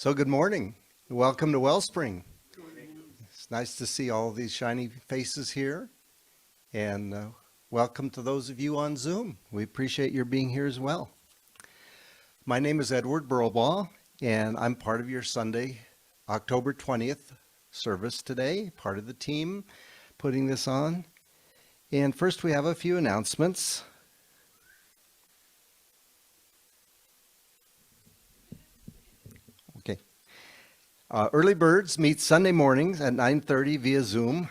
So good morning. Welcome to Wellspring. It's nice to see all these shiny faces here. And welcome to those of you on Zoom. We appreciate your being here as well. My name is Edward Burlbaugh, and I'm part of your Sunday, October 20th service today, part of the team putting this on. And first we have a few announcements. Okay. Early Birds meet Sunday mornings at 9:30 via Zoom.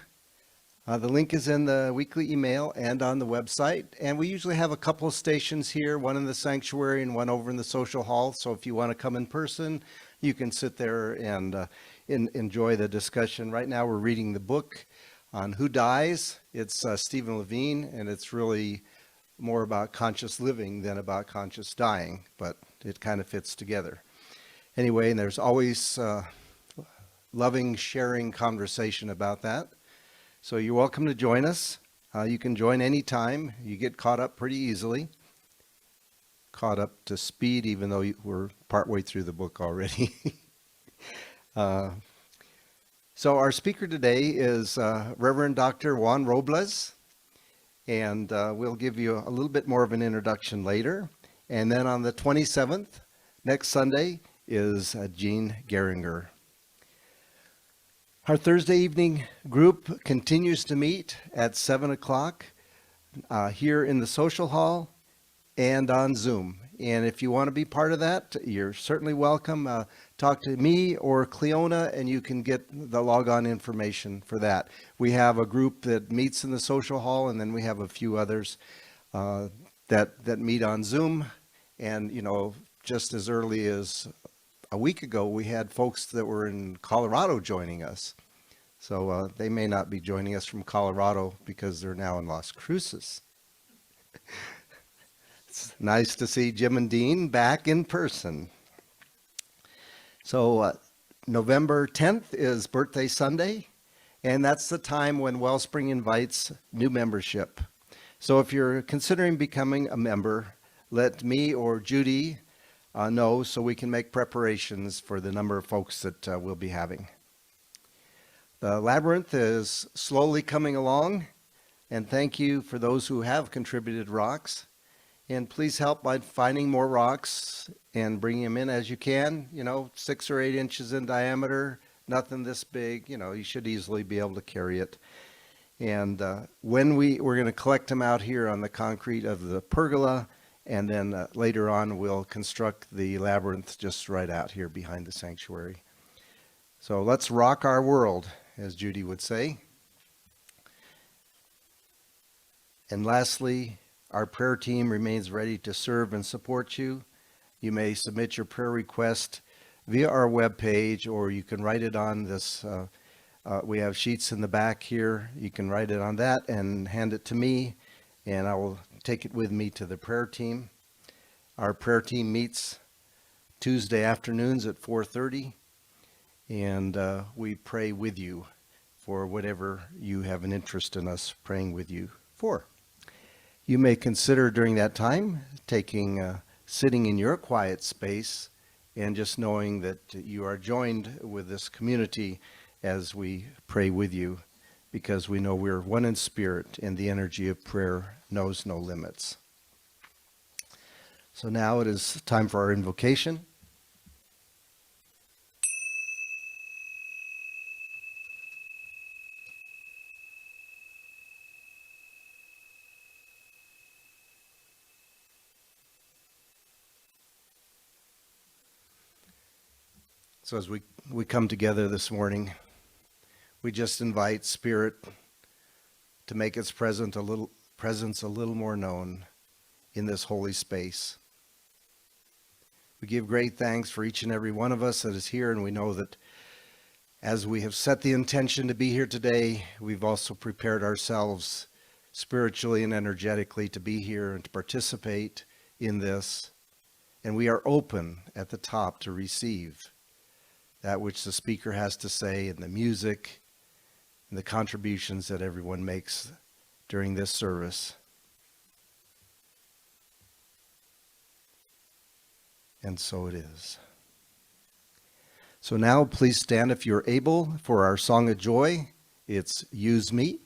The link is in the weekly email and on the website. And we usually have a couple of stations here, one in the sanctuary and one over in the social hall. So if you want to come in person, you can sit there and enjoy the discussion. Right now we're reading the book on Who Dies. It's Stephen Levine, and it's really more about conscious living than about conscious dying, but it kind of fits together. Anyway, and there's always loving, sharing conversation about that. So you're welcome to join us. You can join anytime. You get caught up pretty easily. Caught up to speed, even though we're partway through the book already. So our speaker today is Reverend Dr. Juan Robles. And we'll give you a little bit more of an introduction later. And then on the 27th, next Sunday, is Jean Geringer. Our Thursday evening group continues to meet at 7 o'clock here in the social hall and on Zoom. And if you want to be part of that, you're certainly welcome. Talk to me or Cleona and you can get the logon information for that. We have a group that meets in the social hall, and then we have a few others that meet on Zoom. And, you know, just as early as a week ago, we had folks that were in Colorado joining us. So they may not be joining us from Colorado because they're now in Las Cruces. It's nice to see Jim and Dean back in person. So November 10th is Birthday Sunday, and that's the time when Wellspring invites new membership. So if you're considering becoming a member, let me or Judy know so we can make preparations for the number of folks that we'll be having. The labyrinth is slowly coming along, and thank you for those who have contributed rocks. And please help by finding more rocks and bringing them in as you can, 6 or 8 inches in diameter, nothing this big, you should easily be able to carry it. And when we're going to collect them out here on the concrete of the pergola, and then later on, we'll construct the labyrinth just right out here behind the sanctuary. So let's rock our world, as Judy would say. And lastly, our prayer team remains ready to serve and support you. You may submit your prayer request via our webpage, or you can write it on this. We have sheets in the back here. You can write it on that and hand it to me, and I will take it with me to the prayer team. Our prayer team meets Tuesday afternoons at 4:30, and we pray with you for whatever you have an interest in us praying with you for. You may consider during that time sitting in your quiet space and just knowing that you are joined with this community as we pray with you, because we know we're one in spirit and the energy of prayer knows no limits. So now it is time for our invocation. So as we come together this morning, we just invite Spirit to make its presence a little more known in this holy space. We give great thanks for each and every one of us that is here, and we know that as we have set the intention to be here today, we've also prepared ourselves spiritually and energetically to be here and to participate in this. And we are open at the top to receive that which the speaker has to say, and the music and the contributions that everyone makes during this service. And so it is. So now please stand if you're able for our Song of Joy. It's Use Me.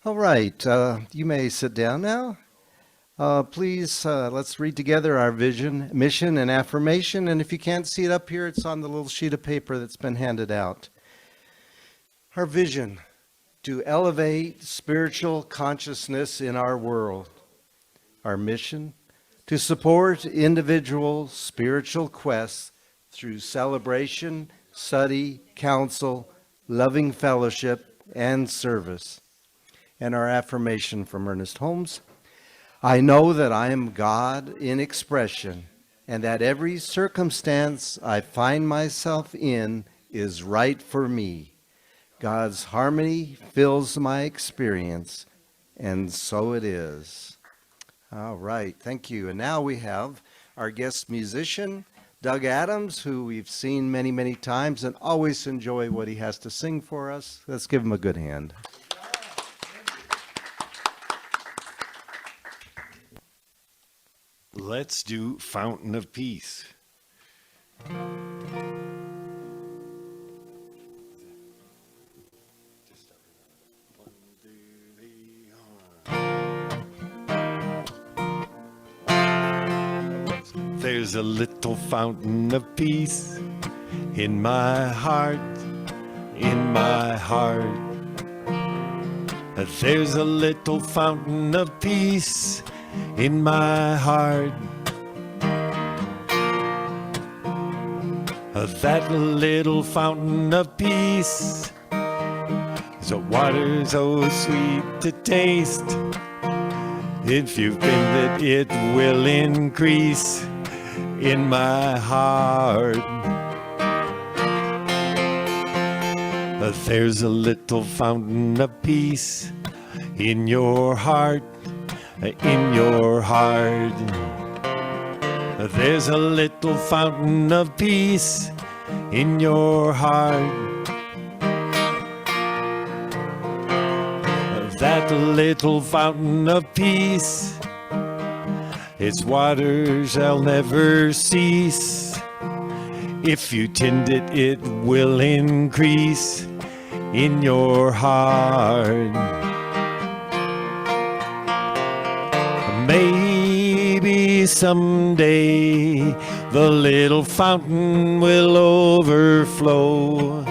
All right, you may sit down now. Please, let's read together our vision, mission, and affirmation. And if you can't see it up here, it's on the little sheet of paper that's been handed out. Our vision: to elevate spiritual consciousness in our world. Our mission: to support individual spiritual quests through celebration, study, counsel, loving fellowship, and service. And our affirmation from Ernest Holmes: I know that I am God in expression, and that every circumstance I find myself in is right for me. God's harmony fills my experience, and so it is. All right, thank you. And now we have our guest musician, Doug Adamz, who we've seen many, many times and always enjoy what he has to sing for us. Let's give him a good hand. Let's do Fountain of Peace. There's a little fountain of peace in my heart, in my heart. There's a little fountain of peace in my heart. That little fountain of peace is a water so sweet to taste. If you've been it will increase in my heart. There's a little fountain of peace in your heart, in your heart. There's a little fountain of peace in your heart. That little fountain of peace, its water shall never cease. If you tend it, it will increase in your heart. Maybe someday the little fountain will overflow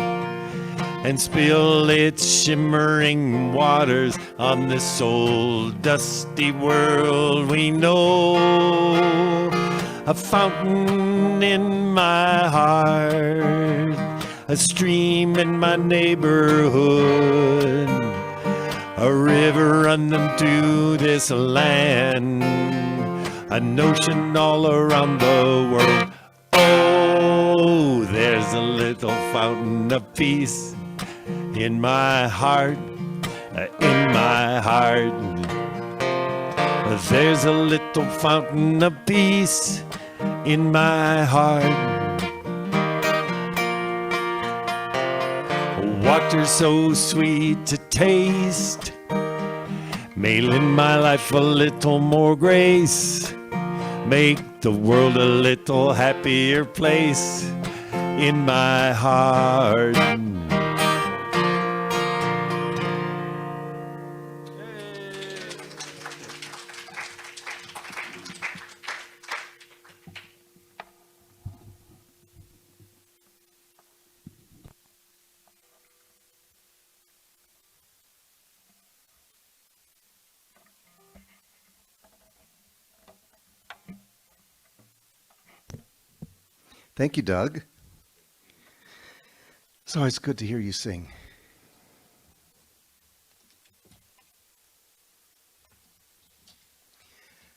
and spill its shimmering waters on this old dusty world we know. A fountain in my heart, a stream in my neighborhood, a river running through this land, an ocean all around the world. Oh, there's a little fountain of peace in my heart, in my heart. There's a little fountain of peace in my heart. Water so sweet to taste may lend my life a little more grace, make the world a little happier place in my heart. Thank you, Doug. It's always good to hear you sing.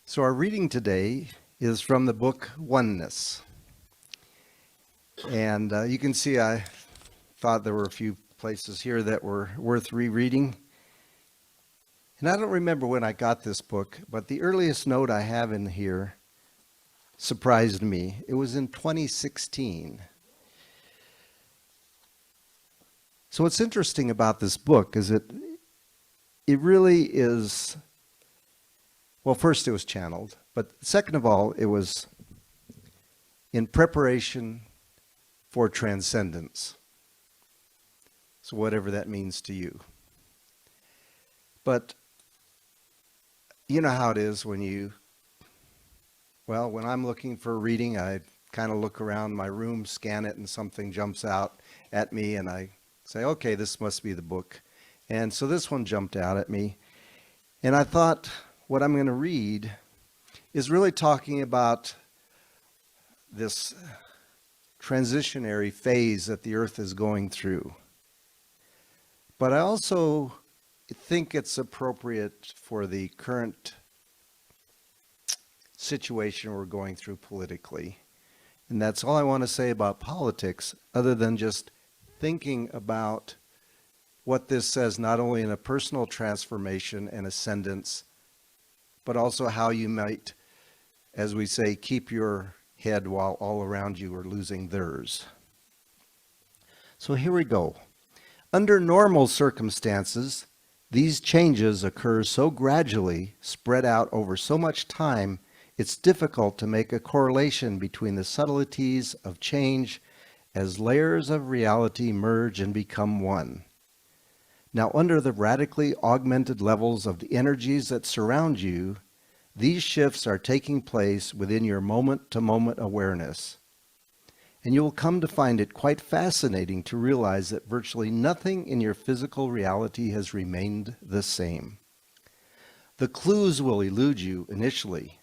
So our reading today is from the book Oneness. And you can see I thought there were a few places here that were worth rereading. And I don't remember when I got this book, but the earliest note I have in here surprised me. It was in 2016. So what's interesting about this book is it really is, well, first it was channeled, but second of all, it was in preparation for transcendence. So whatever that means to you. But you know how it is when when I'm looking for a reading, I kind of look around my room, scan it, and something jumps out at me, and I say, okay, this must be the book. And so this one jumped out at me. And I thought what I'm going to read is really talking about this transitionary phase that the earth is going through. But I also think it's appropriate for the current situation we're going through politically. And that's all I want to say about politics, other than just thinking about what this says, not only in a personal transformation and ascendance, but also how you might, as we say, keep your head while all around you are losing theirs. So here we go. Under normal circumstances, these changes occur so gradually, spread out over so much time, it's difficult to make a correlation between the subtleties of change as layers of reality merge and become one. Now, under the radically augmented levels of the energies that surround you, these shifts are taking place within your moment-to-moment awareness. And you will come to find it quite fascinating to realize that virtually nothing in your physical reality has remained the same. The clues will elude you initially,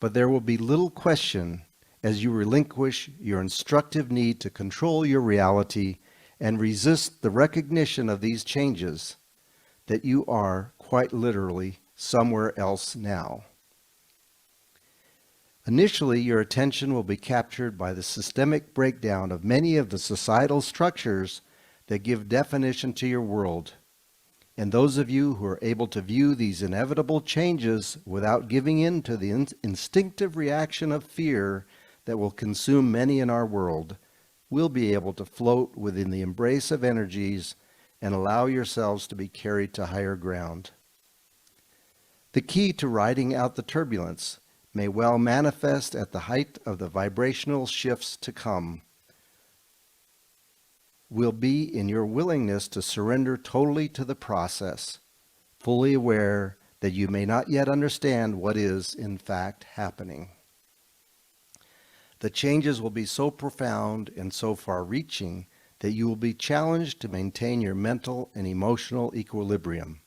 but there will be little question as you relinquish your instructive need to control your reality and resist the recognition of these changes, that you are quite literally somewhere else now. Initially, your attention will be captured by the systemic breakdown of many of the societal structures that give definition to your world. And those of you who are able to view these inevitable changes without giving in to the instinctive reaction of fear that will consume many in our world will be able to float within the embrace of energies and allow yourselves to be carried to higher ground. The key to riding out the turbulence may well manifest at the height of the vibrational shifts to come, will be in your willingness to surrender totally to the process, fully aware that you may not yet understand what is, in fact, happening. The changes will be so profound and so far-reaching that you will be challenged to maintain your mental and emotional equilibrium.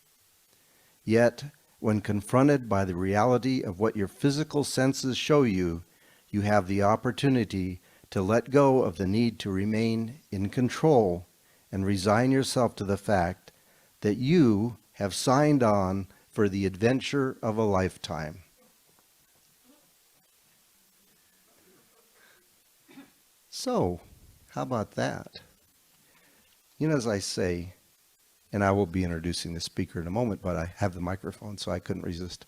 Yet, when confronted by the reality of what your physical senses show you, you have the opportunity to let go of the need to remain in control and resign yourself to the fact that you have signed on for the adventure of a lifetime. So, how about that? You know, as I say, and I will be introducing the speaker in a moment, but I have the microphone, so I couldn't resist.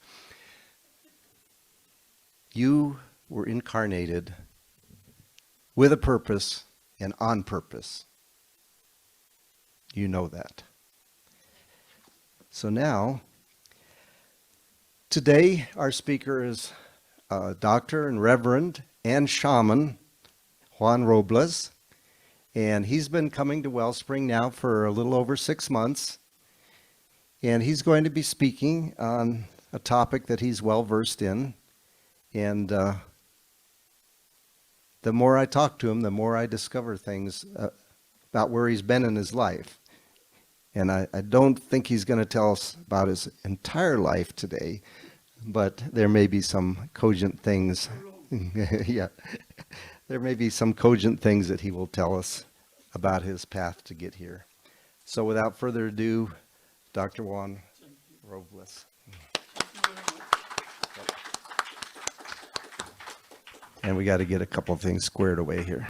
You were incarnated with a purpose and on purpose. You know that. So now, today our speaker is Dr. and Reverend and Shaman Juan Robles, and he's been coming to Wellspring now for a little over 6 months, and he's going to be speaking on a topic that he's well versed in, and the more I talk to him, the more I discover things about where he's been in his life. And I don't think he's going to tell us about his entire life today, but there may be some cogent things. Yeah, there may be some cogent things that he will tell us about his path to get here. So without further ado, Dr. Juan Robles. And we got to get a couple of things squared away here.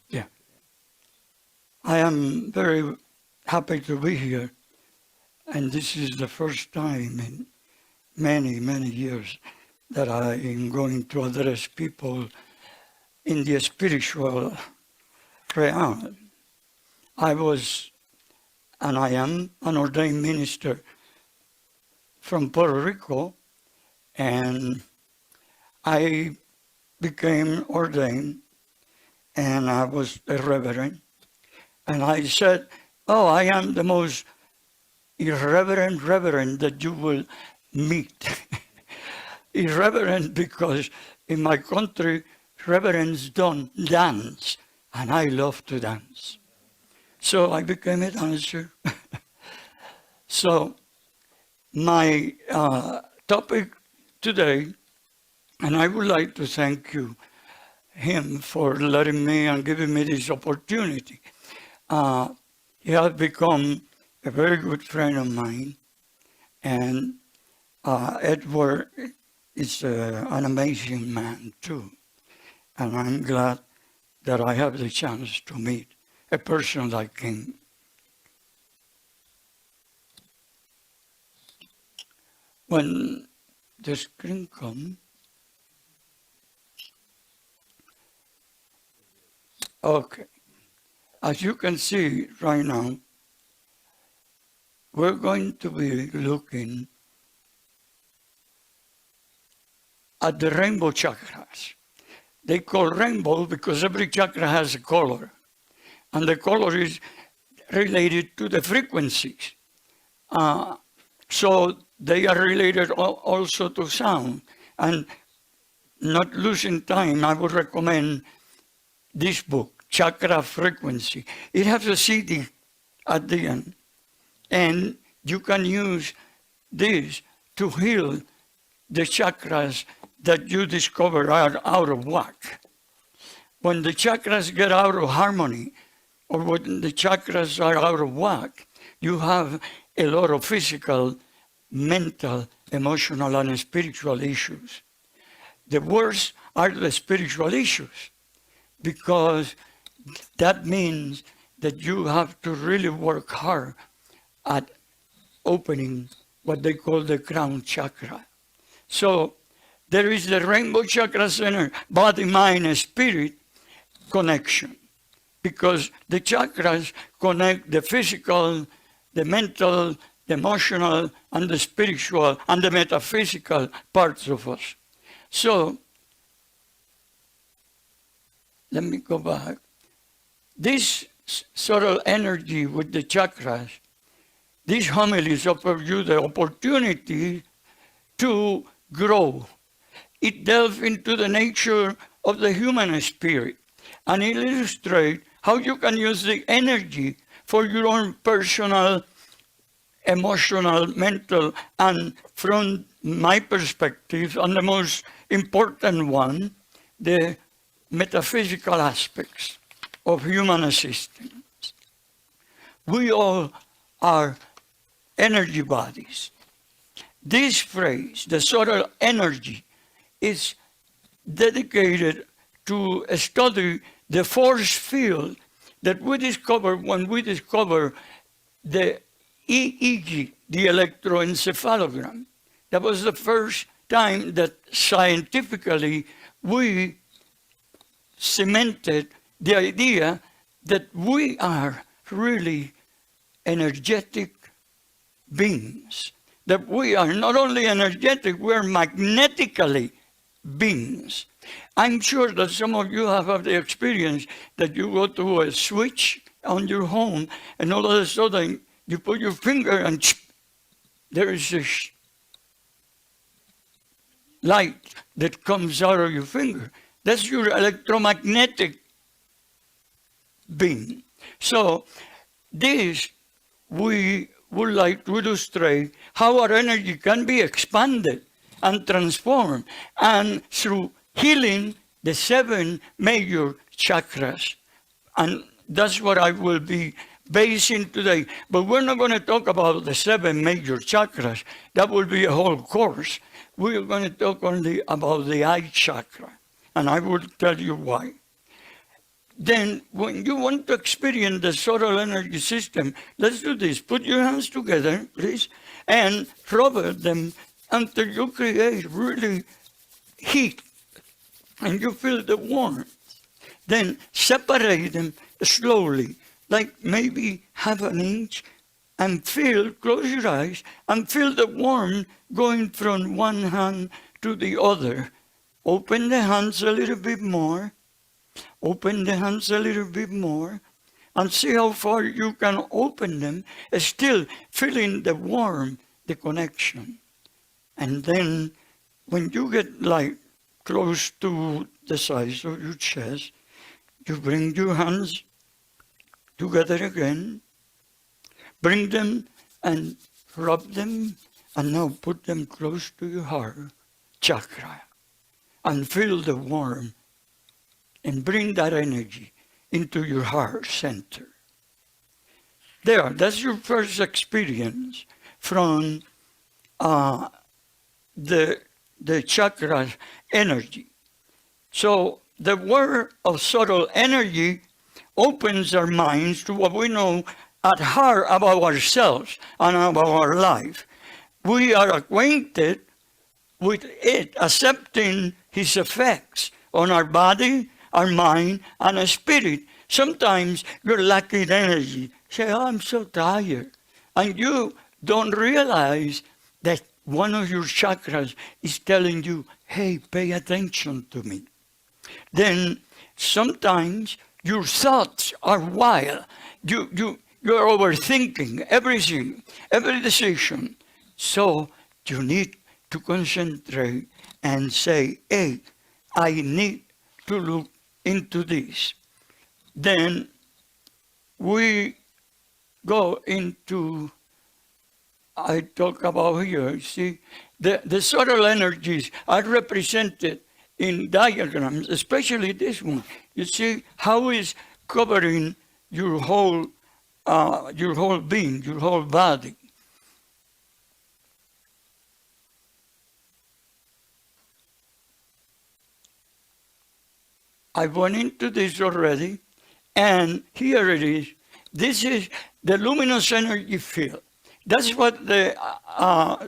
Yeah. I am very happy to be here, and this is the first time in many, many years that I am going to address people in the spiritual realm. I was, and I am, an ordained minister from Puerto Rico, and I became ordained, and I was a reverend. And I said, oh, I am the most irreverent reverend that you will meet. Irreverent because in my country, reverends don't dance, and I love to dance. So I became a dancer. So my topic today, and I would like to thank him for letting me and giving me this opportunity. He has become a very good friend of mine, and Edward is an amazing man too. And I'm glad that I have the chance to meet a person like him. When the screen comes, okay, as you can see right now, we're going to be looking at the rainbow chakras. They call rainbow because every chakra has a color, and the color is related to the frequencies. So they are related also to sound. And not losing time, I would recommend this book, Chakra Frequency. It has a CD at the end, and you can use this to heal the chakras that you discover are out of whack. When the chakras get out of harmony, or when the chakras are out of whack, you have a lot of physical, mental, emotional, and spiritual issues. The worst are the spiritual issues, because that means that you have to really work hard at opening what they call the crown chakra. So there is the Rainbow Chakra Center, body, mind, and spirit connection, because the chakras connect the physical, the mental, the emotional, and the spiritual, and the metaphysical parts of us. So, let me go back. This sort of energy with the chakras, these homilies offer you the opportunity to grow. It delves into the nature of the human spirit, and it illustrates how you can use the energy for your own personal, emotional, mental, and from my perspective, and the most important one, the metaphysical aspects of human existence. We all are energy bodies. This phrase, the subtle energy, is dedicated to study the force field that we discover when we discover the EEG, the electroencephalogram. That was the first time that scientifically we cemented the idea that we are really energetic beings. That we are not only energetic, we are magnetically beings. I'm sure that some of you have had the experience that you go to a switch on your home and all of a sudden you put your finger and there is a light that comes out of your finger. That's your electromagnetic being. So this, we would like to illustrate how our energy can be expanded and transformed, and through healing the 7 major chakras. And that's what I will be basing today. But we're not going to talk about the 7 major chakras. That will be a whole course. We're going to talk only about the eye chakra. And I will tell you why. Then, when you want to experience the subtle energy system, let's do this. Put your hands together, please, and rub them until you create really heat and you feel the warmth. Then separate them slowly, like maybe half an inch, and close your eyes, and feel the warmth going from one hand to the other. Open the hands a little bit more. Open the hands a little bit more, and see how far you can open them, still feeling the warmth, the connection. And then when you get like close to the size of your chest, you bring your hands together again, bring them and rub them, and now put them close to your heart chakra, and feel the warmth, and bring that energy into your heart center. There, that's your first experience from the chakra energy. So the world of subtle energy opens our minds to what we know at heart about ourselves and about our life. We are acquainted with it, accepting his effects on our body, our mind, and our spirit. Sometimes you're lacking energy. Say, oh, I'm so tired. And you don't realize that one of your chakras is telling you, hey, pay attention to me. Then sometimes your thoughts are wild. You're overthinking everything, every decision. So you need to concentrate and say, hey, I need to look into this. Then we go into, I talk about here, see, the subtle energies are represented in diagrams, especially this one. You see how it's covering your whole being, your whole body. I went into this already, and here it is. This is the luminous energy field. That's what the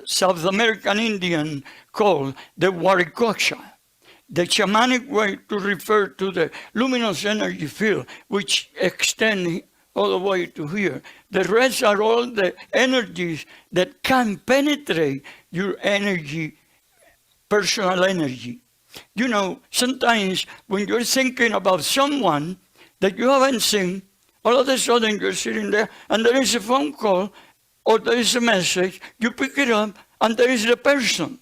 South American Indian call the Warikosha, the shamanic way to refer to the luminous energy field, which extends all the way to here. The rest are all the energies that can penetrate your energy, personal energy. You know, sometimes when you're thinking about someone that you haven't seen, all of a sudden you're sitting there and there is a phone call or there is a message, you pick it up and there is the person.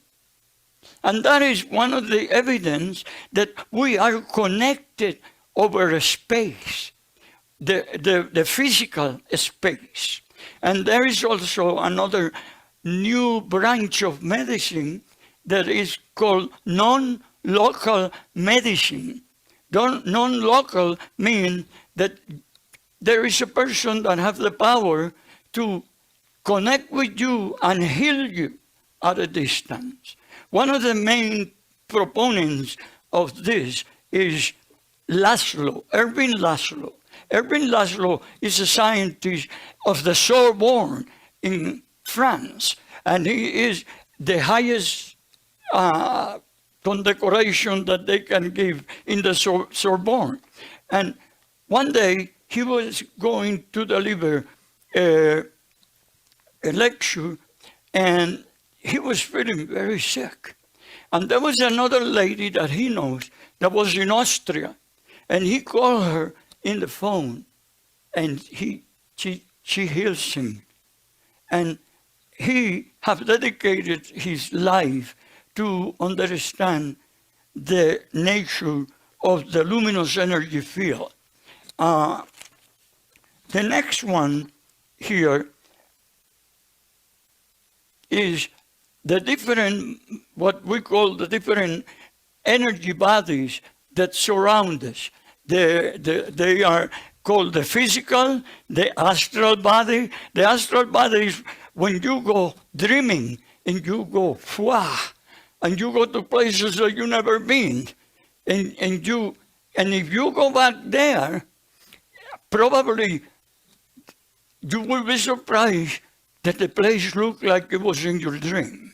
And that is one of the evidence that we are connected over a space, the physical space. And there is also another new branch of medicine that is called non-local medicine. Non-local means that there is a person that has the power to connect with you and heal you at a distance. One of the main proponents of this is Erwin Laszlo. Erwin Laszlo is a scientist of the Sorbonne in France, and he is the highest condecoration that they can give in the Sorbonne. And one day he was going to deliver a lecture, and he was feeling very sick. And there was another lady that he knows that was in Austria, and he called her in the phone, and she heals him. And he have dedicated his life to understand the nature of the luminous energy field. The next one here is the different, what we call the different energy bodies that surround us. They are called the physical, the astral body. The astral body is when you go dreaming and you go fwa, and you go to places that you've never been. And if you go back there, probably you will be surprised that the place looked like it was in your dream.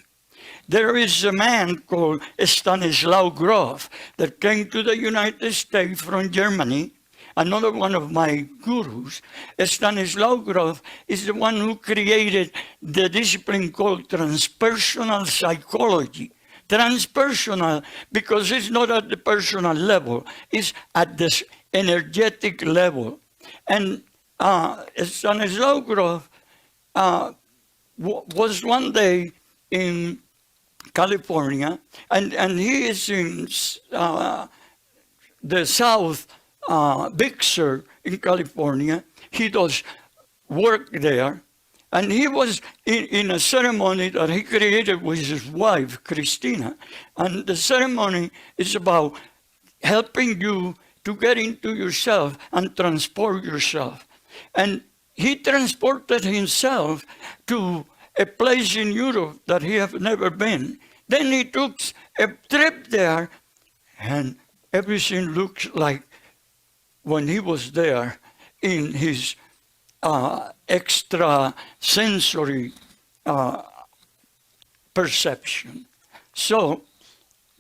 There is a man called Stanislaw Grof that came to the United States from Germany, another one of my gurus. Stanislaw Grof is the one who created the discipline called transpersonal psychology. Transpersonal because it's not at the personal level, it's at this energetic level. And Stanislaw Grof was one day in California, and he is in the South Big Sur in California. He does work there, and he was in a ceremony that he created with his wife, Christina. And the ceremony is about helping you to get into yourself and transport yourself. And he transported himself to a place in Europe that he had never been. Then he took a trip there, and everything looks like when he was there in his extra sensory perception. So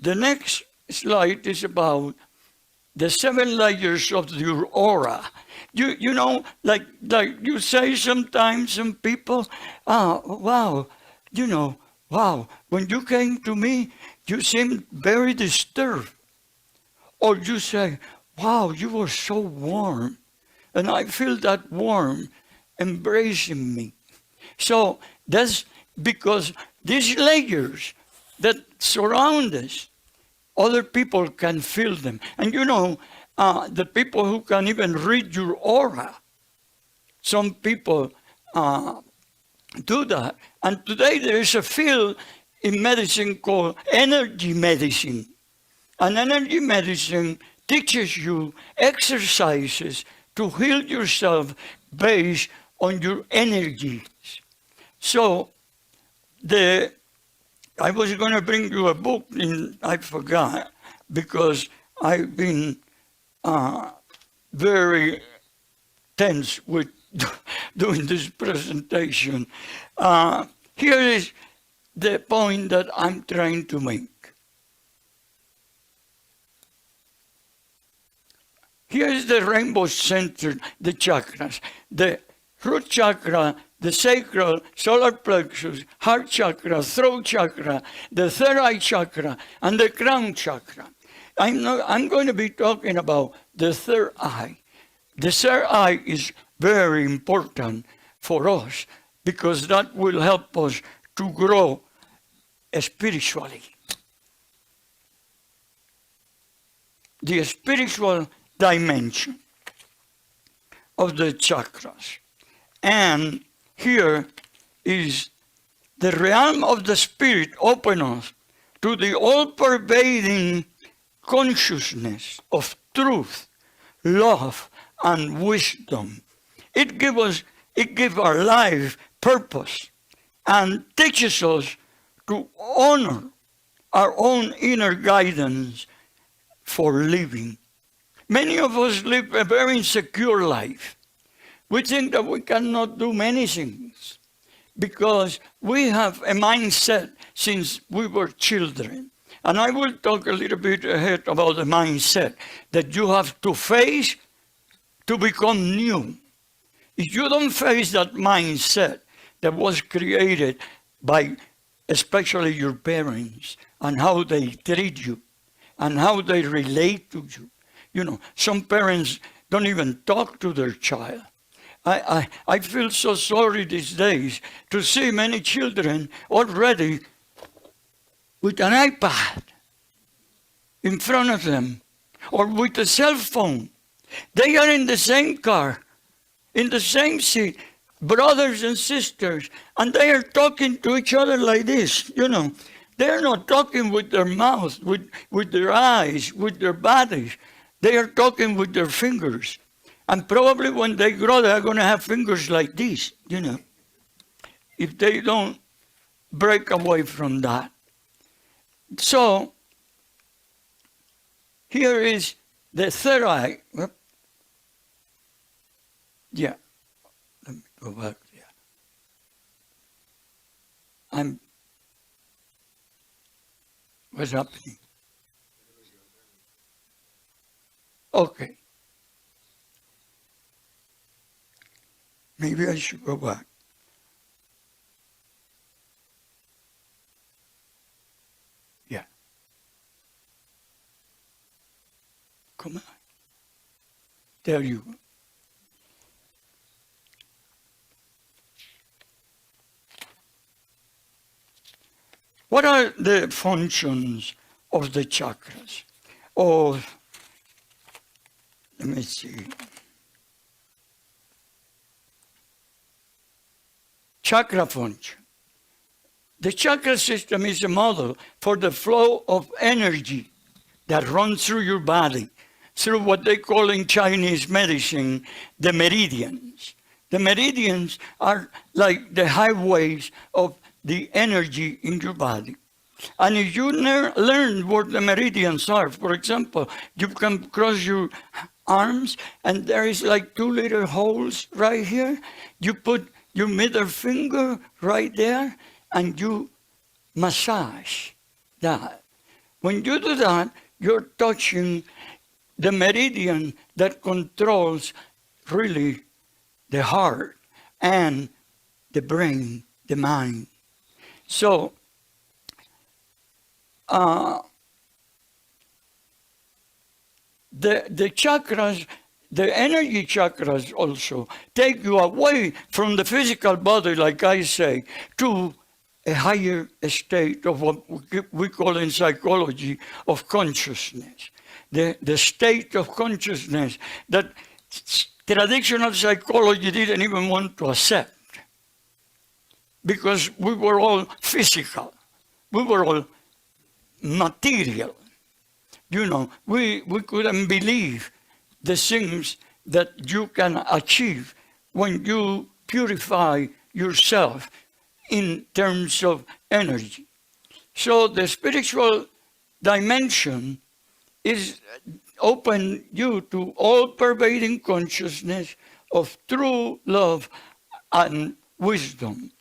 the next slide is about the 7 layers of your aura. You know, like you say sometimes, some people, wow, you know, wow, when you came to me, you seemed very disturbed. Or you say, wow, you were so warm. And I feel that warm embracing me. So that's because these layers that surround us, other people can feel them. And you know, the people who can even read your aura, some people do that. And today there is a field in medicine called energy medicine. And energy medicine teaches you exercises to heal yourself based on your energies. So I was going to bring you a book, and I forgot, because I've been very tense with doing this presentation. Here is the point that I'm trying to make. Here is the Rainbow Center, the chakras. The root chakra, the sacral, solar plexus, heart chakra, throat chakra, the third eye chakra, and the crown chakra. I'm going to be talking about the third eye. The third eye is very important for us because that will help us to grow spiritually. The spiritual dimension of the chakras. And here is the realm of the spirit open us to the all-pervading consciousness of truth, love, and wisdom. It gives our life purpose and teaches us to honor our own inner guidance for living. Many of us live a very insecure life. We think that we cannot do many things because we have a mindset since we were children. And I will talk a little bit ahead about the mindset that you have to face to become new. If you don't face that mindset that was created by especially your parents and how they treat you and how they relate to you. You know, some parents don't even talk to their child. I feel so sorry these days to see many children already with an iPad in front of them or with a cell phone. They are in the same car, in the same seat, brothers and sisters, and they are talking to each other like this, you know. They're not talking with their mouths, with their eyes, with their bodies. They are talking with their fingers. And probably when they grow, they're going to have fingers like this, you know, if they don't break away from that. So, here is the third eye. Yeah, let me go back there. What's happening? Okay. Maybe I should go back. Yeah. Come on. There you go. What are the functions of the chakras? Or, let me see. Chakra function. The chakra system is a model for the flow of energy that runs through your body, through what they call in Chinese medicine, the meridians. The meridians are like the highways of the energy in your body. And if you learn what the meridians are, for example, you can cross your arms and there is like 2 little holes right here. You put your middle finger right there and you massage that. When you do that, you're touching the meridian that controls really the heart and the brain, the mind. So, the chakras, the energy chakras also take you away from the physical body, like I say, to a higher state of what we call in psychology of consciousness. The state of consciousness that traditional psychology didn't even want to accept, because we were all physical. We were all material. You know, we couldn't believe the things that you can achieve when you purify yourself in terms of energy. So the spiritual dimension is open you to all-pervading consciousness of true love and wisdom.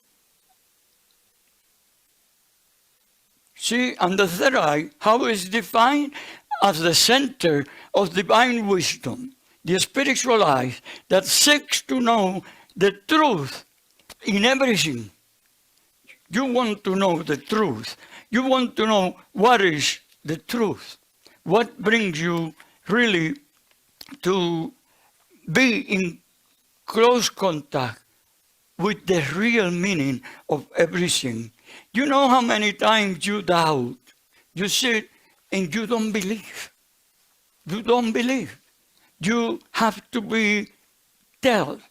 See, and the third eye, how is defined? As the center of divine wisdom, the spiritual eye that seeks to know the truth in everything. You want to know the truth. You want to know what is the truth. What brings you really to be in close contact with the real meaning of everything. You know how many times you doubt, you sit and you don't believe. You don't believe. You have to be told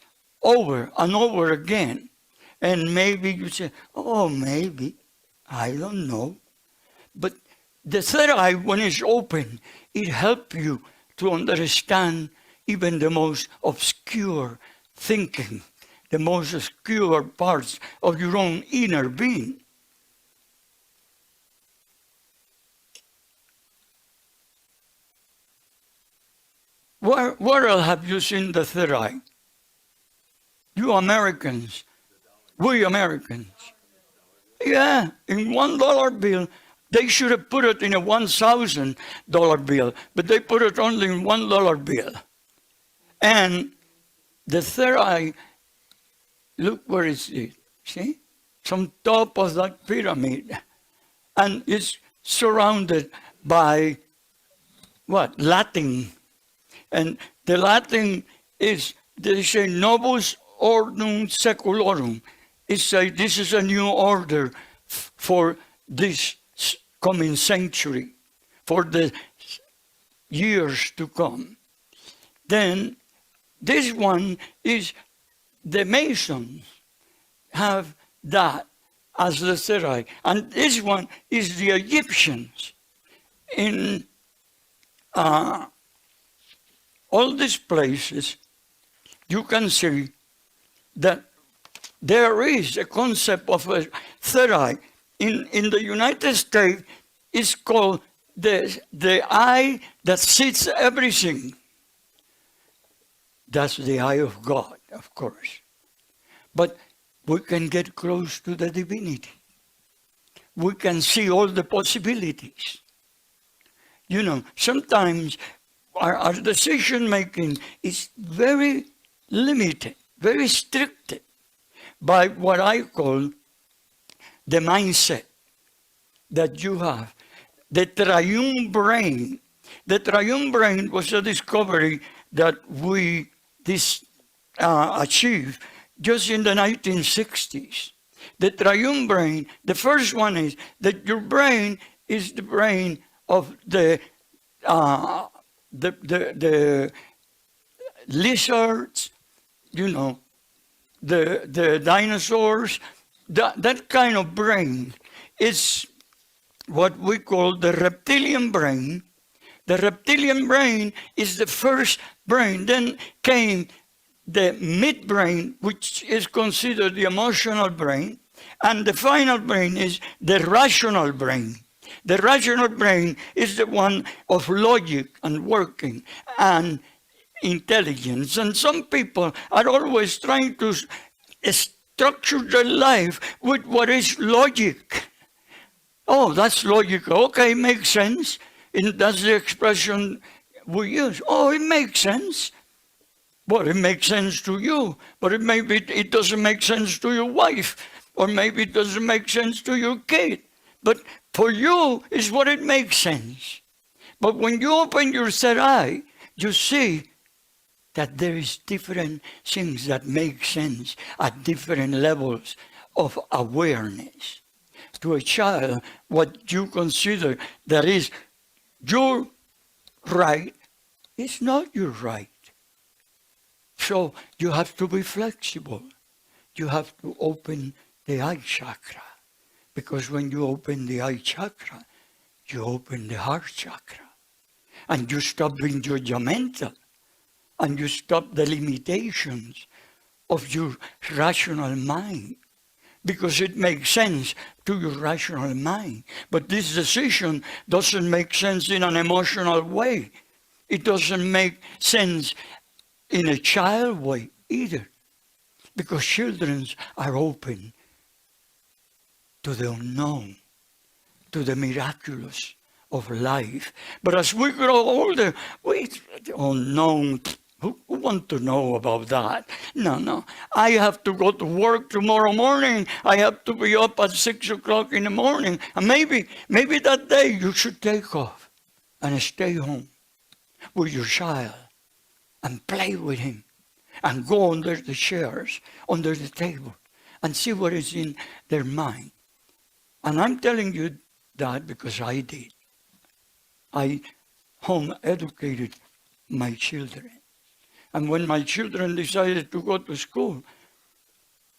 over and over again. And maybe you say, oh, maybe, I don't know. But the third eye, when it's open, it helps you to understand even the most obscure thinking, the most obscure parts of your own inner being. Where else have you seen the third eye? You Americans, we Americans. Yeah, in $1 bill, they should have put it in a $1,000 bill, but they put it only in $1 bill. And the third eye, look where is it, see? It's on top of that pyramid. And it's surrounded by, what, Latin. And the Latin is, they say, Novus Ordinum Secularum. It's like this is a new order for this coming century, for the years to come. Then this one is the Masons have that as the third eye. And this one is the Egyptians. In all these places, you can see that there is a concept of a third eye. In the United States, it's called the eye that sees everything. That's the eye of God, of course. But we can get close to the divinity. We can see all the possibilities. You know, sometimes our decision making is very limited, very restricted by what I call the mindset that you have. The triune brain. The triune brain was a discovery that we achieved just in the 1960s. The triune brain, the first one is that your brain is the brain of the lizards, you know, the dinosaurs, that kind of brain is what we call the reptilian brain. The reptilian brain is the first brain. Then came the midbrain, which is considered the emotional brain. And the final brain is the rational brain. The rational brain is the one of logic and working and intelligence. And some people are always trying to structure their life with what is logic. Oh, that's logical. Okay, makes sense. And that's the expression we use. Oh, it makes sense. Well, it makes sense to you, but maybe it doesn't make sense to your wife, or maybe it doesn't make sense to your kid. But for you, is what it makes sense. But when you open your third eye, you see that there is different things that make sense at different levels of awareness. To a child, what you consider that is your right is not your right. So you have to be flexible. You have to open the eye chakra. Because when you open the eye chakra, you open the heart chakra. And you stop being judgmental. And you stop the limitations of your rational mind. Because it makes sense to your rational mind. But this decision doesn't make sense in an emotional way. It doesn't make sense in a child way either. Because children are open to the unknown, to the miraculous of life. But as we grow older, the unknown, who want to know about that? No. I have to go to work tomorrow morning. I have to be up at 6 o'clock in the morning. And maybe that day you should take off and stay home with your child and play with him and go under the chairs, under the table, and see what is in their mind. And I'm telling you that because I did. I home educated my children. And when my children decided to go to school,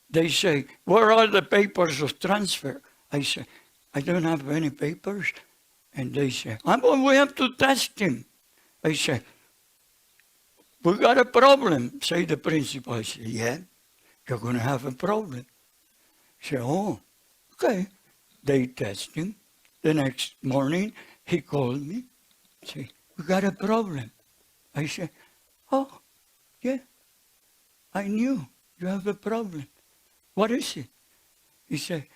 they say, where are the papers of transfer? I say, I don't have any papers. And they say, we have to test him. I say, we got a problem, say the principal. I say, yeah, you're going to have a problem. I say, oh, okay. They test him. The next morning, he called me. Say, we got a problem. I say, oh, yeah, I knew you have a problem. What is it? He said,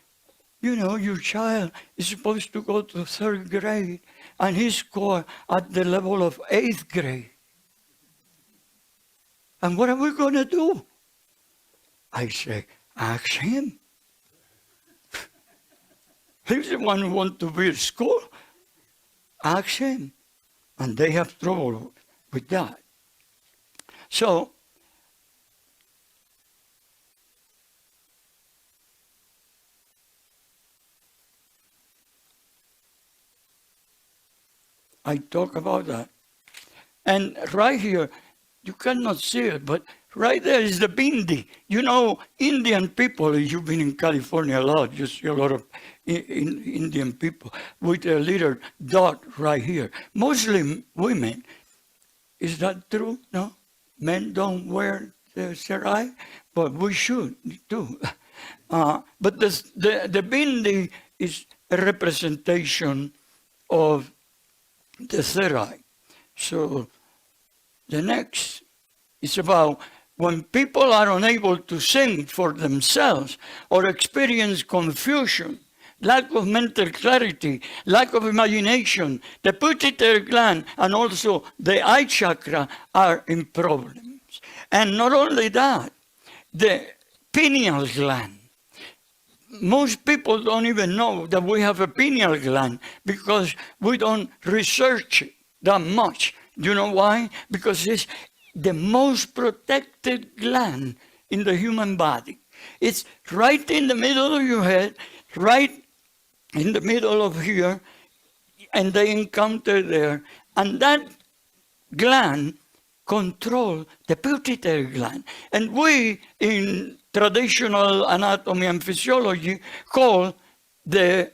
you know, your child is supposed to go to 3rd grade, and he scored at the level of 8th grade. And what are we going to do? I say, ask him. He's the one who wants to be at school. Ask him. And they have trouble with that. So, I talk about that. And right here, you cannot see it, but right there is the bindi. You know, Indian people, you've been in California a lot, you see a lot of Indian people with a little dot right here. Muslim women, is that true? No? Men don't wear the sarai, but we should too. But the bindi is a representation of the sarai. So the next is about when people are unable to think for themselves or experience confusion, lack of mental clarity, lack of imagination, the pituitary gland and also the eye chakra are in problems. And not only that, the pineal gland. Most people don't even know that we have a pineal gland because we don't research it that much. Do you know why? Because it's the most protected gland in the human body. It's right in the middle of your head, right in the middle of here, and they encounter there. And that gland controls the pituitary gland. And we, in traditional anatomy and physiology, call the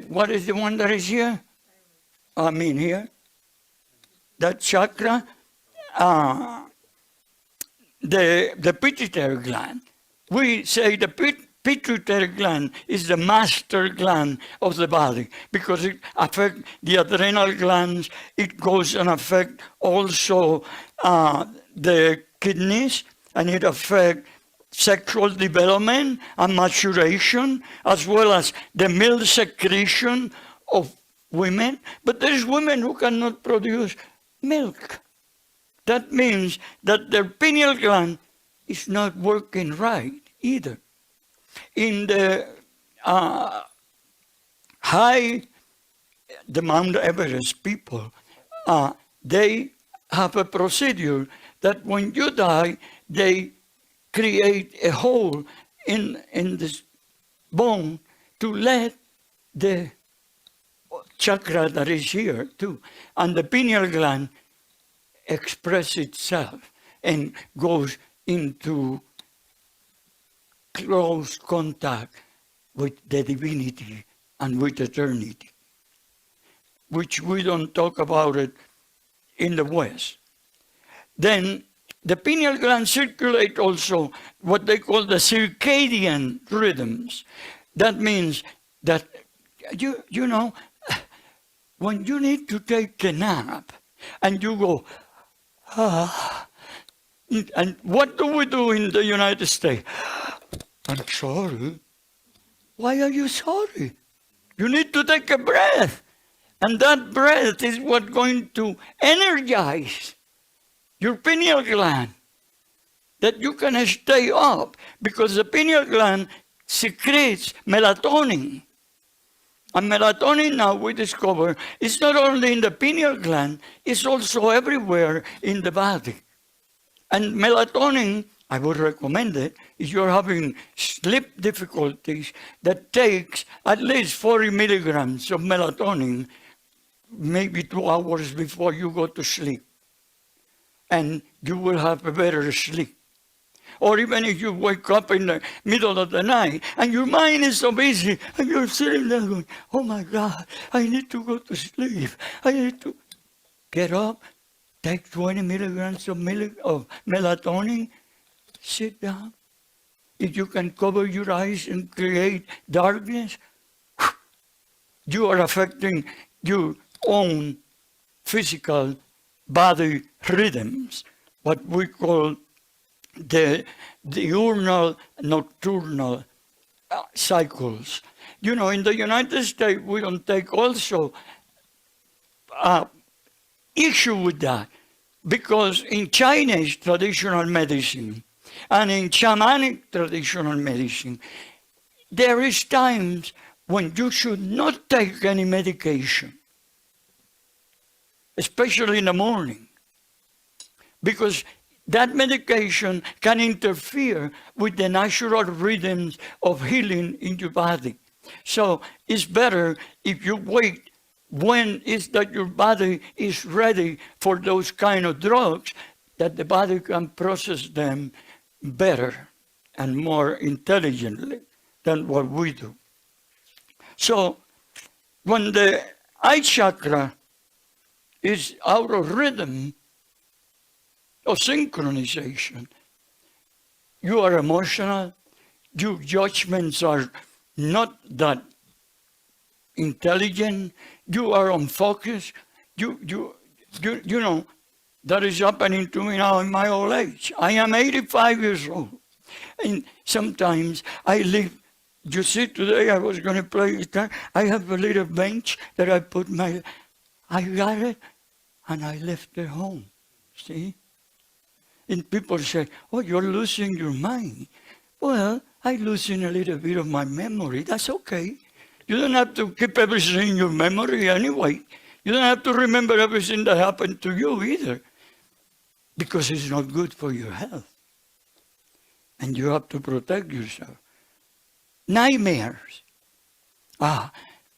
what is the one that is here? I mean here. That chakra, the pituitary gland. We say the pituitary gland is the master gland of the body because it affects the adrenal glands. It goes and affects also the kidneys, and it affects sexual development and maturation, as well as the milk secretion of women. But there's women who cannot produce milk. That means that their pineal gland is not working right either. In the the Mount Everest people, they have a procedure that when you die, they create a hole in this bone to let the chakra that is here too, and the pineal gland express itself and goes into close contact with the divinity and with eternity, which we don't talk about it in the West. Then the pineal gland circulate also what they call the circadian rhythms. That means that, you know, when you need to take a nap and you go, and what do we do in the United States? I'm sorry. Why are you sorry? You need to take a breath. And that breath is what's going to energize your pineal gland, that you can stay up, because the pineal gland secretes melatonin. And melatonin, now we discover, is not only in the pineal gland, it's also everywhere in the body. And melatonin, I would recommend it, if you're having sleep difficulties, that takes at least 40 milligrams of melatonin, maybe 2 hours before you go to sleep. And you will have a better sleep. Or even if you wake up in the middle of the night and your mind is so busy and you're sitting there going, oh my God, I need to go to sleep. I need to get up, take 20 milligrams of melatonin, sit down. If you can cover your eyes and create darkness, you are affecting your own physical body rhythms, what we call the diurnal, nocturnal cycles. You know, in the United States, we don't take also issue with that, because in Chinese traditional medicine and in shamanic traditional medicine, there is times when you should not take any medication, especially in the morning, because that medication can interfere with the natural rhythms of healing in your body. So it's better if you wait when is that your body is ready for those kind of drugs, that the body can process them better and more intelligently than what we do. So when the eye chakra is out of rhythm or synchronization, you are emotional, your judgments are not that intelligent, you are unfocused, you know, that is happening to me now in my old age. I am 85 years old, and sometimes I leave. You see, today I was going to play guitar. I have a little bench that I put I got it, and I left it home, see? And people say, oh, you're losing your mind. Well, I losing a little bit of my memory. That's okay. You don't have to keep everything in your memory anyway. You don't have to remember everything that happened to you either, because it's not good for your health. And you have to protect yourself. Nightmares. I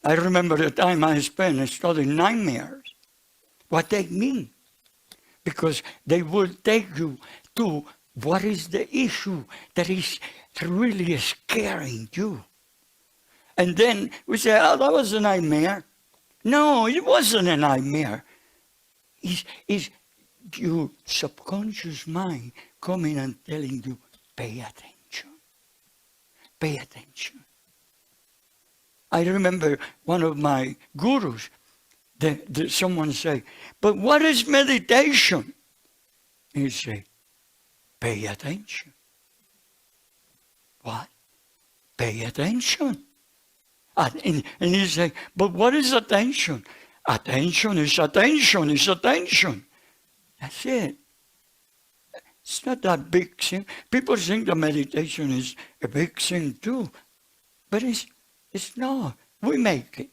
remember the time I spent studying nightmares. What they mean. Because they will take you to what is the issue that is really scaring you. And then we say, oh, that was a nightmare. No, it wasn't a nightmare. It's your subconscious mind coming and telling you, pay attention. pay attention. I remember one of my gurus, someone say, but what is meditation? He say, pay attention. What? Pay attention. And he say, but what is attention? Attention is attention is attention. That's it. It's not that big thing. People think that meditation is a big thing too. But it's not. We make it.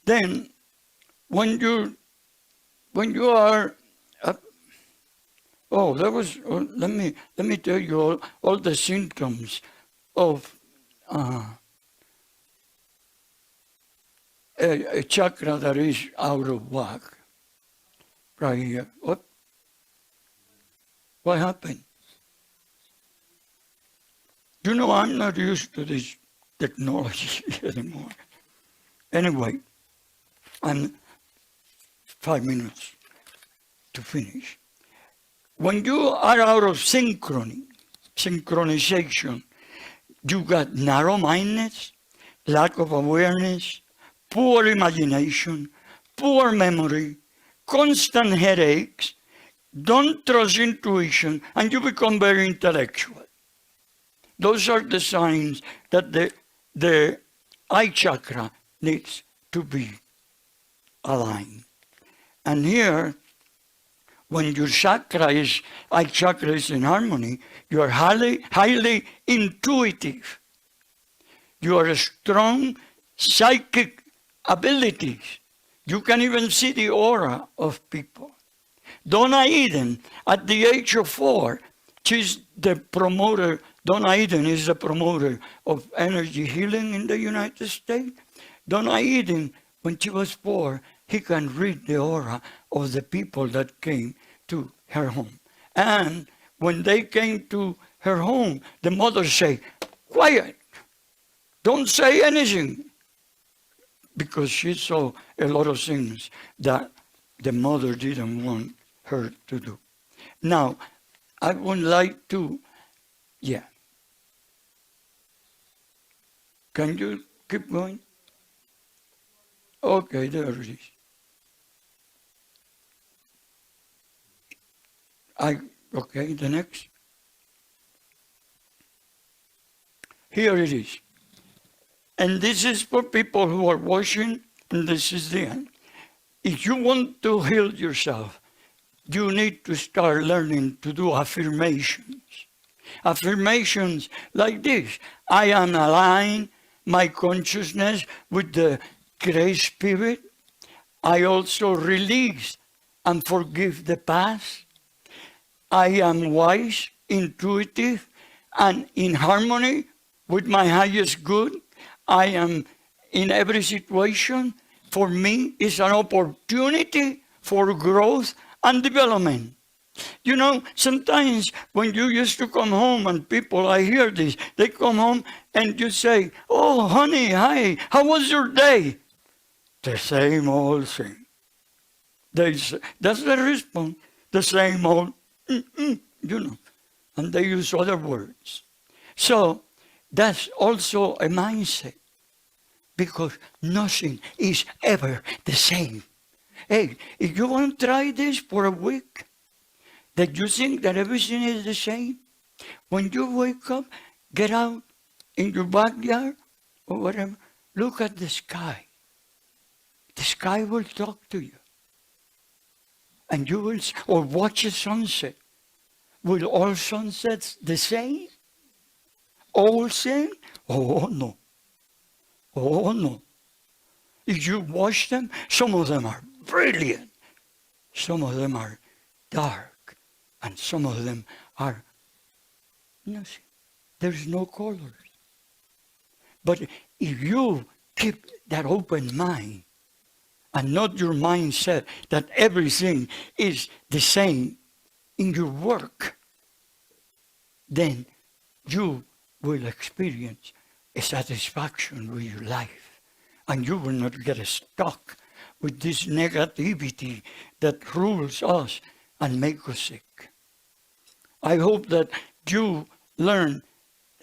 Then, when you are, let me tell you all the symptoms of a chakra that is out of whack. Right here. What happened? You know, I'm not used to this technology anymore. Anyway, I'm 5 minutes to finish. When you are out of synchronization, you got narrow-mindedness, lack of awareness, poor imagination, poor memory, constant headaches, don't trust intuition, and you become very intellectual. Those are the signs that the eye chakra needs to be aligned. And here, when your eye chakra is in harmony, you are highly intuitive. You are strong psychic abilities. You can even see the aura of people. Donna Eden, at the age of 4, she's the promoter. Donna Eden is the promoter of energy healing in the United States. Donna Eden, when she was 4, he can read the aura of the people that came to her home. And when they came to her home, the mother say, quiet, don't say anything. Because she saw a lot of things that the mother didn't want her to do. Now, I would like to, Can you keep going? Okay, there it is. Okay, the next. Here it is. And this is for people who are watching, and this is the end. If you want to heal yourself, you need to start learning to do affirmations. Affirmations like this. I am aligned my consciousness with the Great Spirit. I also release and forgive the past. I am wise, intuitive, and in harmony with my highest good. I am in every situation. For me, it's an opportunity for growth and development. You know, sometimes when you used to come home and people, I hear this, they come home and you say, oh, honey, hi, how was your day? The same old thing. That's the response, the same old, you know, and they use other words. So that's also a mindset, because nothing is ever the same. Hey, if you want to try this for a week, that you think that everything is the same, when you wake up, get out in your backyard or whatever, look at the sky. The sky will talk to you. And you will, or watch a sunset. Will all sunsets the same? All same? Oh no. Oh no. If you watch them, some of them are brilliant. Some of them are dark. And some of them are nothing. There's no colors. But if you keep that open mind, and not your mindset that everything is the same in your work, then you will experience a satisfaction with your life. And you will not get stuck with this negativity that rules us and makes us sick. I hope that you learn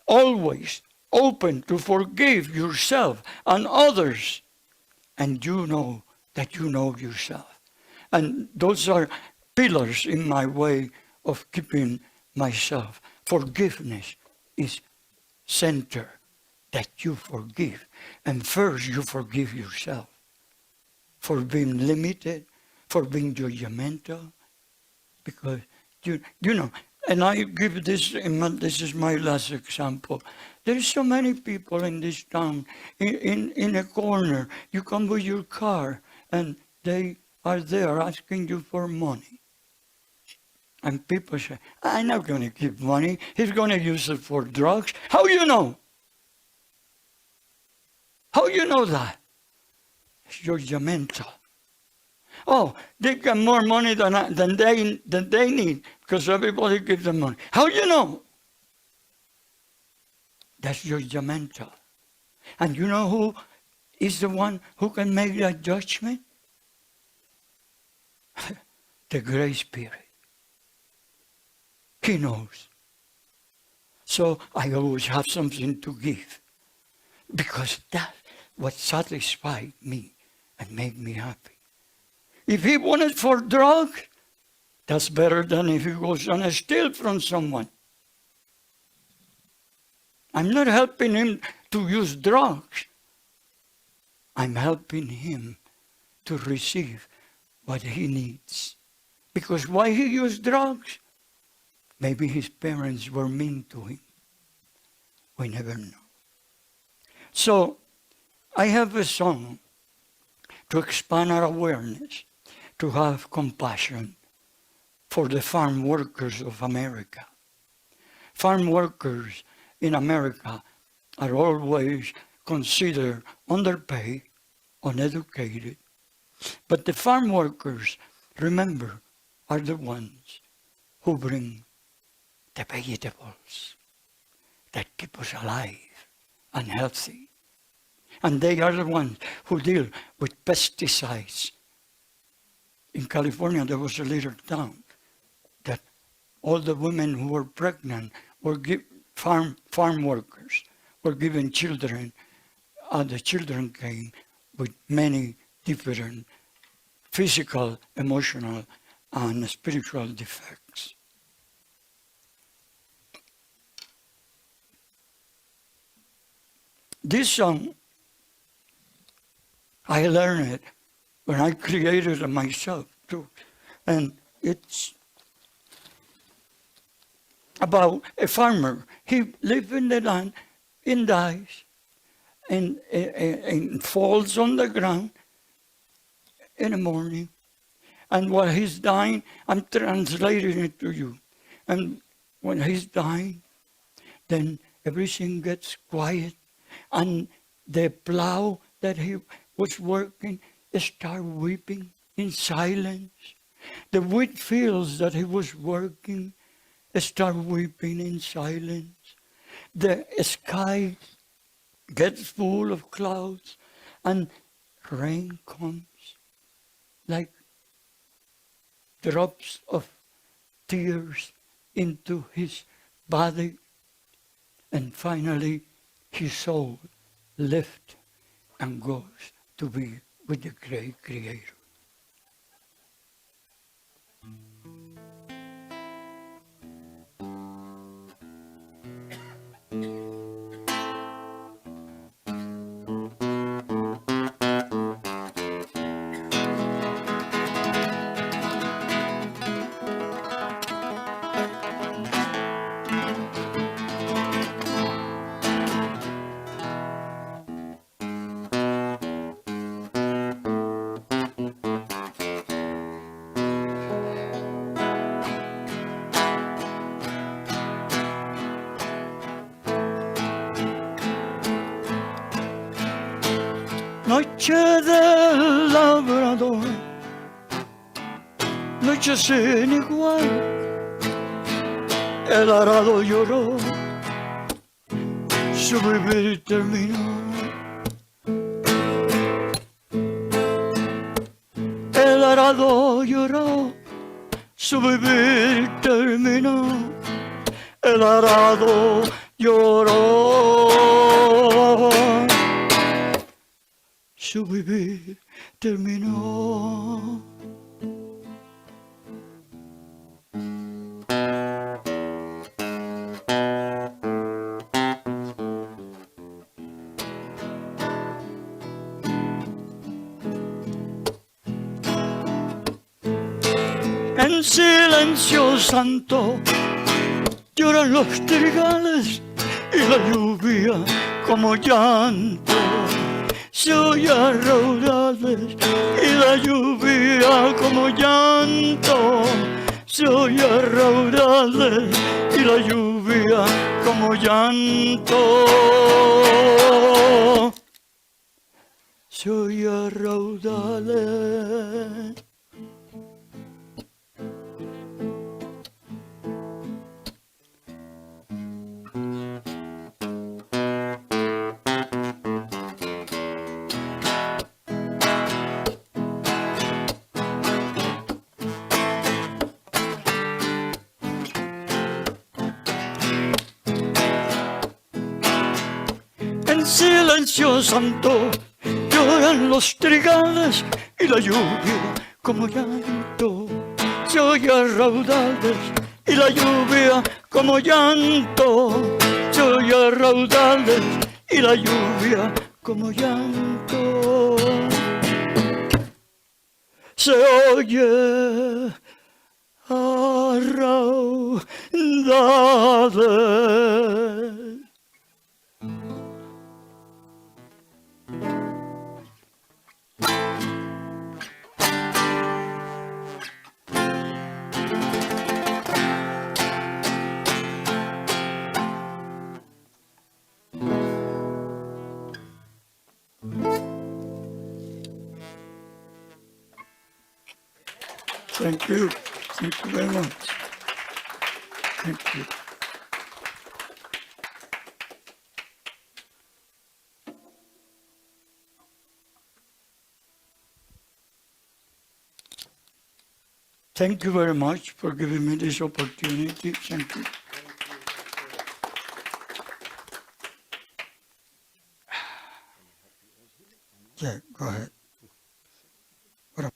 always open to forgive yourself and others, and you know that you know yourself. And those are pillars in my way of keeping myself. Forgiveness is center, that you forgive. And first you forgive yourself for being limited, for being judgmental, because you know, and I give this is my last example. There's so many people in this town, in a corner. You come with your car and they are there asking you for money. And people say, I'm not going to give money. He's going to use it for drugs. How you know? How you know that? It's judgmental. Oh, they get more money than they need because everybody gives them money. How you know? That's judgmental. And you know who is the one who can make that judgment? The Great Spirit. He knows. So I always have something to give, because that's what satisfied me and made me happy. If he wanted for drugs, that's better than if he goes and steal from someone. I'm not helping him to use drugs. I'm helping him to receive what he needs. Because why he used drugs? Maybe his parents were mean to him. We never know. So, I have a song to expand our awareness, to have compassion for the farm workers of America. Farm workers in America are always considered underpaid, uneducated. But the farm workers, remember, are the ones who bring the vegetables that keep us alive and healthy. And they are the ones who deal with pesticides. In California, there was a little town that all the women who were pregnant were farm workers were given children, and the children came with many different physical, emotional, and spiritual defects. This song, I learned it when I created it myself too. And it's about a farmer. He lived in the land and dies and falls on the ground in the morning. And while he's dying, I'm translating it to you. And when he's dying, then everything gets quiet. And the plow that he was working started weeping in silence. The wheat fields that he was working started weeping in silence. The sky gets full of clouds and rain comes like drops of tears into his body. And finally, his soul lifts and goes to be with the great Creator. Noche del labrador, noche sin igual, el arado lloró, su vivir terminó. El arado lloró, su vivir terminó. El arado lloró. Su vivir terminó. En silencio santo lloran los trigales y la lluvia como llanto. Se oye a raudales y la lluvia como llanto. Se oye a raudales y la lluvia como llanto. Se oye a raudales. En silencio santo lloran los trigales y la lluvia como llanto. Se oye a raudales y la lluvia como llanto. Se oye a raudales y la lluvia como llanto. Se oye a raudales. Thank you. Thank you very much. Thank you. Thank you very much for giving me this opportunity. Thank you. Yeah, go ahead. What up?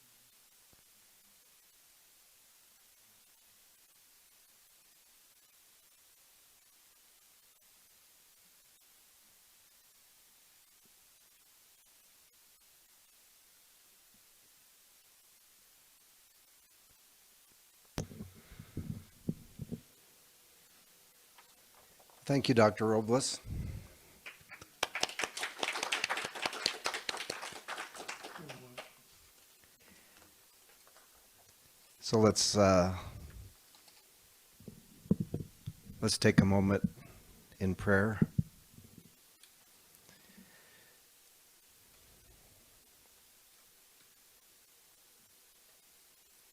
Thank you, Dr. Robles. So let's take a moment in prayer.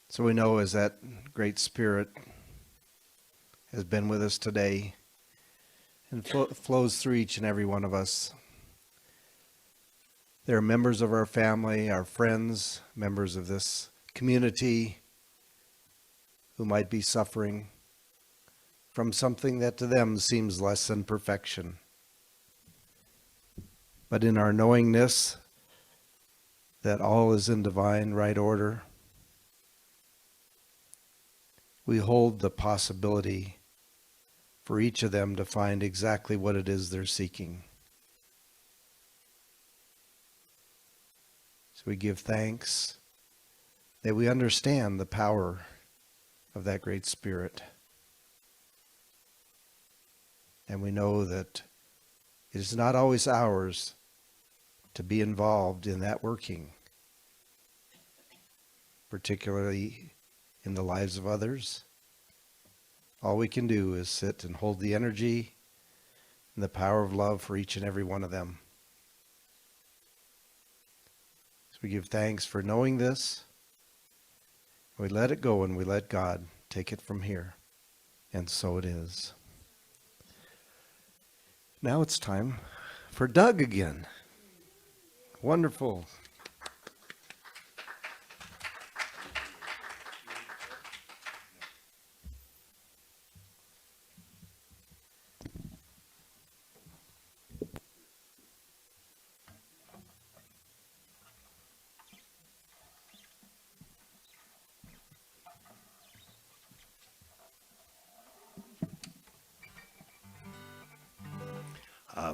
So we know as that great Spirit has been with us today and flows through each and every one of us. There are members of our family, our friends, members of this community who might be suffering from something that to them seems less than perfection. But in our knowingness that all is in divine right order, we hold the possibility for each of them to find exactly what it is they're seeking. So we give thanks that we understand the power of that great Spirit. And we know that it is not always ours to be involved in that working, particularly in the lives of others. All we can do is sit and hold the energy and the power of love for each and every one of them. So we give thanks for knowing this. We let it go and we let God take it from here. And so it is. Now it's time for Doug again. Wonderful.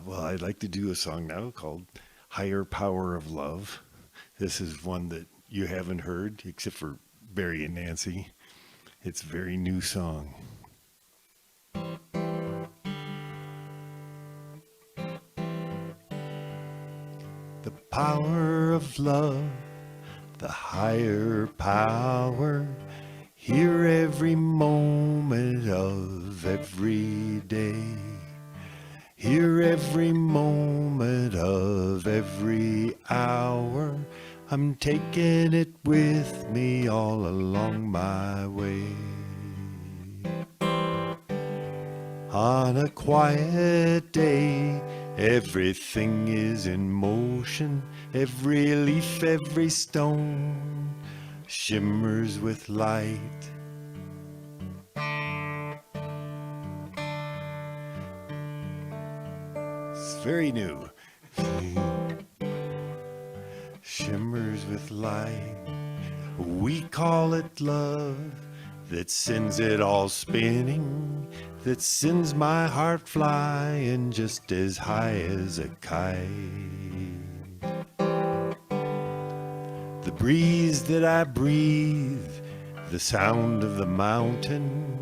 Well, I'd like to do a song now called Higher Power of Love. This is one that you haven't heard except for Barry and Nancy. It's a very new song. The power of love, the higher power, here every moment of every day. Here every moment of every hour, I'm taking it with me all along my way. On a quiet day, everything is in motion. Every leaf, every stone shimmers with light. It's very new. Shimmers with light. We call it love that sends it all spinning, that sends my heart flying just as high as a kite. The breeze that I breathe, the sound of the mountain,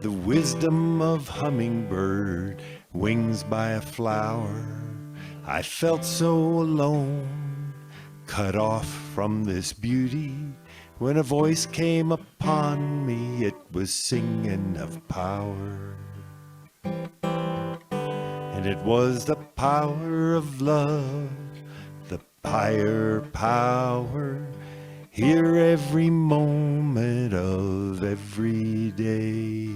the wisdom of hummingbird, wings by a flower. I felt so alone, cut off from this beauty. When a voice came upon me, it was singing of power. And it was the power of love, the higher power, here every moment of every day.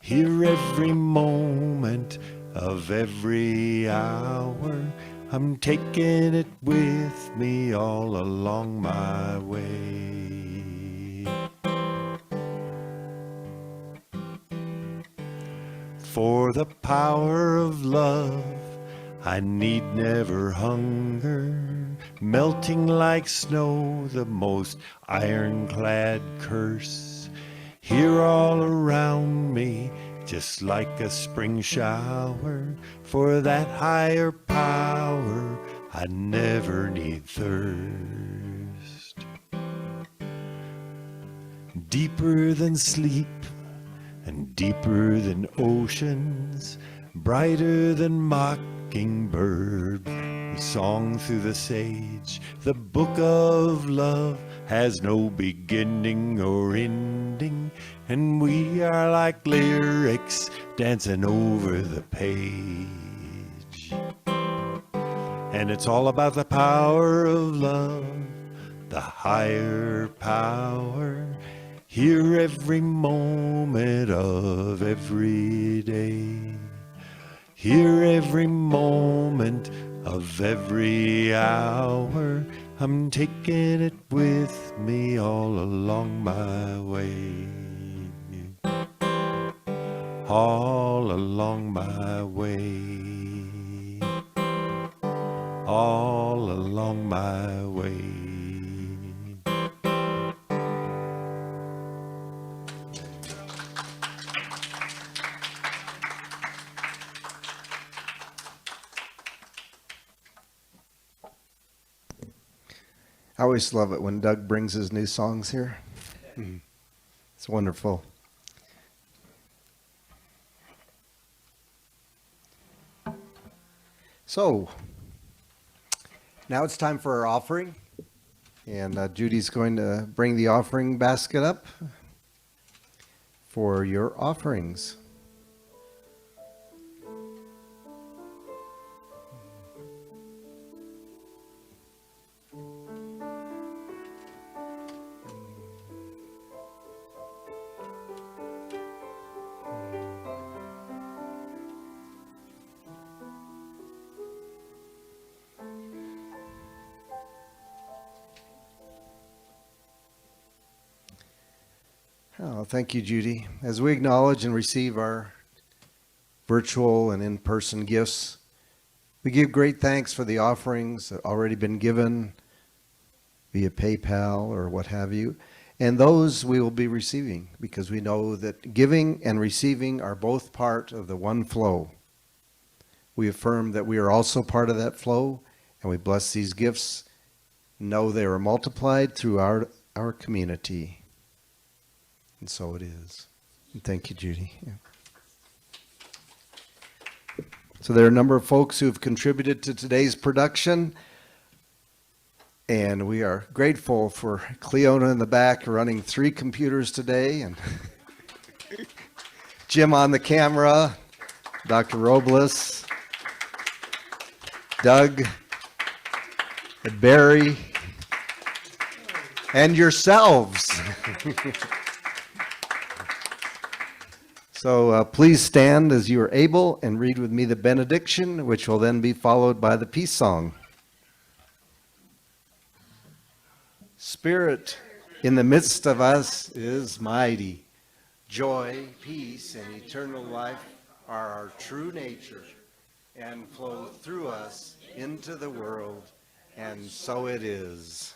Here every moment of every hour, I'm taking it with me all along my way. For the power of love, I need never hunger, melting like snow, the most ironclad curse. Here all around me, just like a spring shower, for that higher power, I never need thirst. Deeper than sleep and deeper than oceans, brighter than mockingbird, song through the sage. The book of love has no beginning or ending, and we are like lyrics dancing over the page. And it's all about the power of love, the higher power, here every moment of every day. Here every moment of every hour, I'm taking it with me all along my way. All along my way. All along my way. I always love it when Doug brings his new songs here. It's wonderful. So, now it's time for our offering. And Judy's going to bring the offering basket up for your offerings. Oh, thank you, Judy. As we acknowledge and receive our virtual and in-person gifts, we give great thanks for the offerings that already been given via PayPal or what have you, and those we will be receiving, because we know that giving and receiving are both part of the one flow. We affirm that we are also part of that flow, and we bless these gifts. Know they are multiplied through our community. And so it is. And thank you, Judy. Yeah. So there are a number of folks who have contributed to today's production, and we are grateful for Cleona in the back running 3 computers today, and Jim on the camera, Dr. Robles, Doug, and Barry, and yourselves. So please stand as you are able and read with me the benediction, which will then be followed by the peace song. Spirit in the midst of us is mighty. Joy, peace, and eternal life are our true nature and flow through us into the world, and so it is.